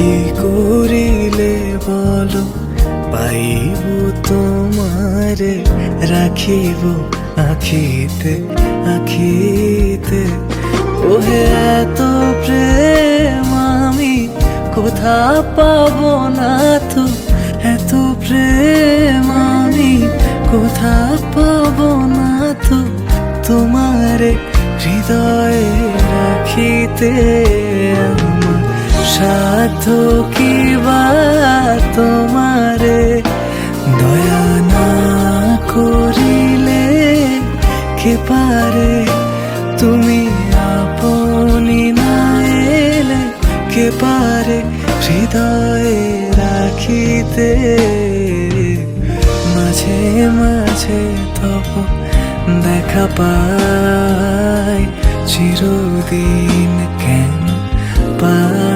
কি করিলে বলো পাইব তোমারে, রাখিব আখিতে আখিতে। ওহে এত প্রেম আমি কোথা পাবো না তো, এত প্রেম আমি কোথা পাবো না তো, তোমারে হৃদয়ে রাখিতে। আমার সাধ্য কি বা তোমারে দয়া না করিলে কে পারে, তুমি আপনি না এলে কে পারে হৃদয়ে রাখিতে। মাঝে মাঝে তব দেখা পাই, চিরদিন কেন পাই।